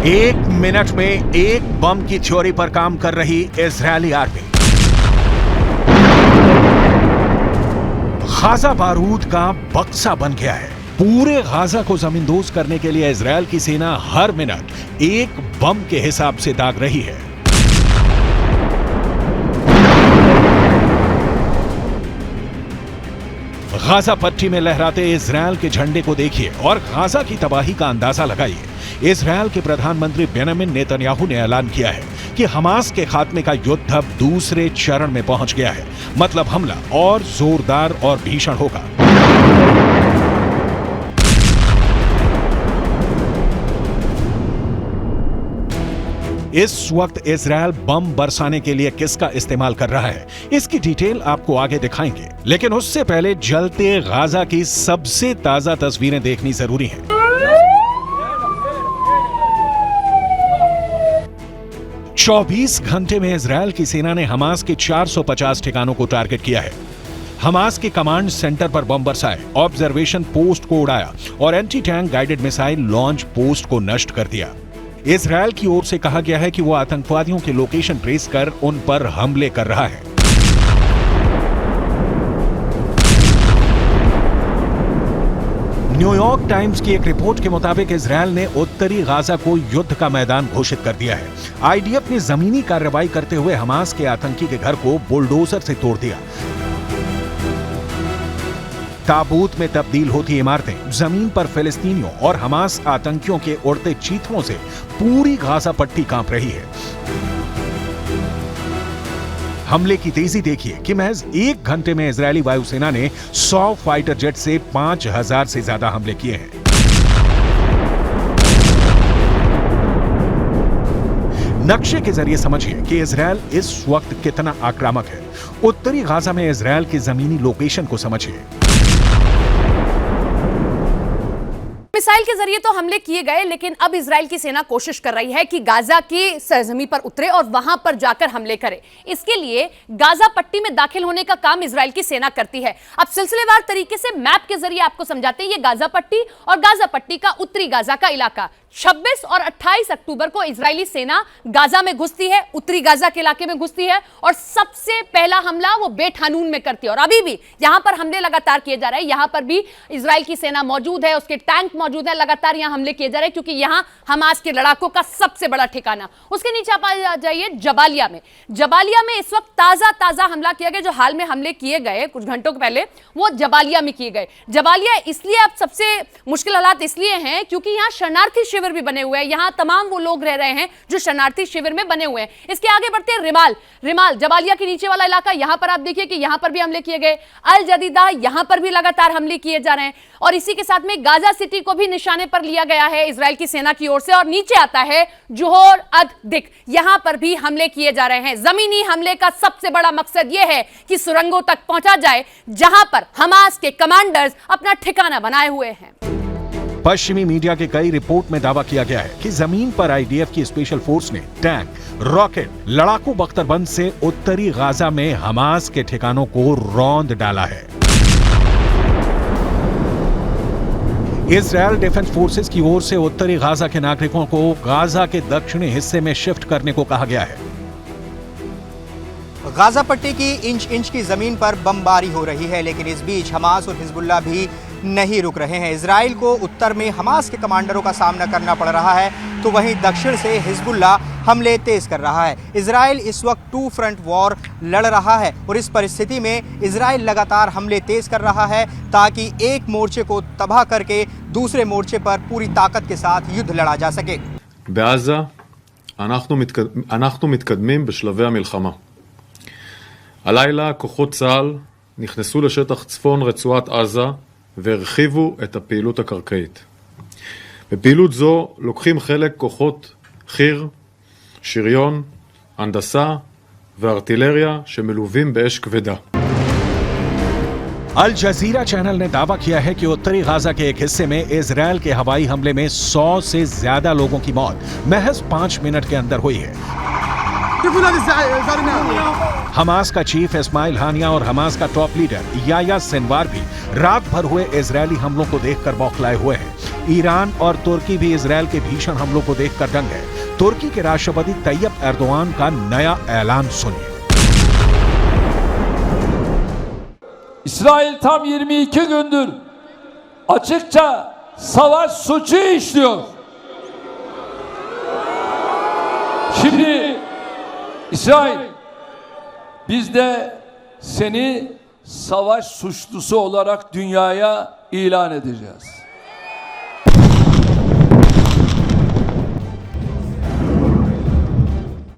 एक मिनट में एक बम की थ्योरी पर काम कर रही इजरायली आर्मी। गाजा बारूद का बक्सा बन गया है। पूरे गाजा को जमींदोज करने के लिए इजरायल की सेना हर मिनट एक बम के हिसाब से दाग रही है। गाजा पट्टी में लहराते इजरायल के झंडे को देखिए और गाजा की तबाही का अंदाजा लगाइए। इजरायल के प्रधानमंत्री बेंजामिन नेतन्याहू ने ऐलान किया है कि हमास के खात्मे का युद्ध अब दूसरे चरण में पहुंच गया है। मतलब हमला और जोरदार और भीषण होगा। इस वक्त इजरायल बम बरसाने के लिए किसका इस्तेमाल कर रहा है, इसकी डिटेल आपको आगे दिखाएंगे, लेकिन उससे पहले जलते गाजा की सबसे ताजा तस्वीरें देखनी जरूरी हैं। चौबीस घंटे में इजरायल की सेना ने हमास के 450 ठिकानों को टारगेट किया है। हमास के कमांड सेंटर पर बम बरसाए, ऑब्जर्वेशन पोस्ट को उड़ाया और anti tank guided missile launch post को नष्ट कर दिया। इजरायल की ओर से कहा गया है कि वो आतंकवादियों के लोकेशन ट्रेस कर उन पर हमले कर रहा है। न्यूयॉर्क टाइम्स की एक रिपोर्ट के मुताबिक इजरायल ने उत्तरी गाजा को युद्ध का मैदान घोषित कर दिया है। आईडीएफ ने जमीनी कार्रवाई करते हुए हमास के आतंकी के घर को बुलडोजर से तोड़ दिया। ताबूत में तब्दील होती इमारतें, जमीन पर फिलिस्तीनियों और हमास आतंकियों के उड़ते चीथड़ों से पूरी गाजा पट्टी कांप रही है। हमले की तेजी देखिए कि महज एक घंटे में इजरायली वायुसेना ने 100 फाइटर जेट से 5000 से ज्यादा हमले किए हैं। नक्शे के जरिए समझिए कि इजरायल इस वक्त कितना आक्रामक है। उत्तरी गाजा में इजरायल की जमीनी लोकेशन को समझिए। मिसाइल के जरिए तो हमले किए गए, लेकिन अब इजराइल की सेना कोशिश कर रही है कि गाजा की सरजमी पर उतरे और वहां पर जाकर हमले करे। इसके लिए गाजा पट्टी में दाखिल होने का काम इजराइल की सेना करती है। अब सिलसिलेवार तरीके से मैप के जरिए आपको समझाते हैं। ये गाजा पट्टी और गाजा पट्टी का उत्तरी गाजा का इलाका। 26 और 28 अक्टूबर को इजरायली सेना गाजा में घुसती है, उत्तरी गाजा के इलाके में घुसती है और सबसे पहला हमला वो बेट हानून में करती है। और अभी भी यहां पर हमले लगातार किए जा रहे हैं। यहां पर भी इजराइल की सेना मौजूद है, उसके टैंक मौजूद है, लगातार यहां हमले किए जा रहे हैं क्योंकि यहां हमास के लड़ाकों का सबसे बड़ा ठिकाना। उसके नीचे आप आ जाइए जबालिया में। जबालिया में इस वक्त ताजा हमला किया गया। जो हाल में हमले किए गए कुछ घंटों पहले, वो जबालिया में किए गए। जबालिया इसलिए अब सबसे मुश्किल हालात इसलिए हैं क्योंकि यहां शरणार्थी शिविर भी बने हुए हैं। यहां तमाम वो लोग रह रहे हैं जो शरणार्थी शिविर में बने हुए हैं। इसके आगे बढ़ते हैं रिमाल जबालिया के नीचे वाला इलाका। यहां पर आप देखिए कि यहां पर भी हमले किए गए। अल जदीदा, यहां पर भी लगातार हमले किए जा रहे हैं और इसी के साथ में गाजा सिटी को भी निशाने पर लिया गया है इजराइल की सेना की ओर से। और नीचे आता है जोहर अद-दिक, यहां पर भी हमले किए जा रहे हैं। जमीनी हमले का सबसे बड़ा मकसद यह है कि सुरंगों तक पहुंचा जाए जहां पर हमास के कमांडर्स अपना ठिकाना बनाए हुए हैं। पश्चिमी मीडिया के कई रिपोर्ट में दावा किया गया है कि जमीन पर आईडीएफ की स्पेशल फोर्स ने टैंक, रॉकेट, लड़ाकू बख्तरबंद से उत्तरी गाजा में हमास के ठिकानों को रौंद डाला है। इजरायल डिफेंस फोर्सेस की ओर से उत्तरी गाजा के नागरिकों को गाजा के दक्षिणी हिस्से में शिफ्ट करने को कहा गया है। गाजा पट्टी की इंच इंच की जमीन पर बमबारी हो रही है, लेकिन इस बीच हमास और हिजबुल्लाह भी नहीं रुक रहे हैं। इजराइल को उत्तर में हमास के कमांडरों का सामना करना पड़ रहा है, तो वहीं दक्षिण से हिजबुल्लाह हमले तेज कर रहा है। इजराइल इस वक्त 2 फ्रंट वॉर लड़ रहा है और इस परिस्थिति में इजराइल लगातार हमले तेज कर रहा है ताकि एक मोर्चे को तबाह करके दूसरे मोर्चे पर पूरी ताकत के साथ युद्ध लड़ा जा सके। בעזה אנחנו מתקדמים בשלבי המלחמה. הלילה כוחות צה"ל נכנסו לשטח צפון רצועת עזה והרחיבו את הפעילות הקרקעית. בפעילות זו לוקחים חלק כוחות חי"ר, שריון, הנדסה וארטילריה שמלווים באש כבדה. अल जजीरा चैनल ने दावा किया है कि उत्तरी गाजा के एक हिस्से में इजरायल के हवाई हमले में 100 से ज्यादा लोगों की मौत महज 5 मिनट के अंदर हुई है। हमास का चीफ इस्माइल हानिया और हमास का टॉप लीडर याया सिनवार भी रात भर हुए इजरायली हमलों को देखकर बौखलाए हुए हैं। ईरान और तुर्की भी इजरायल के भीषण हमलों को देखकर दंग है। तुर्की के राष्ट्रपति तैयब एर्दोआन का नया ऐलान सुनिए। İsrail tam 22 gündür açıkça savaş suçu işliyor. Şimdi İsrail, biz de seni savaş suçlusu olarak dünyaya ilan edeceğiz.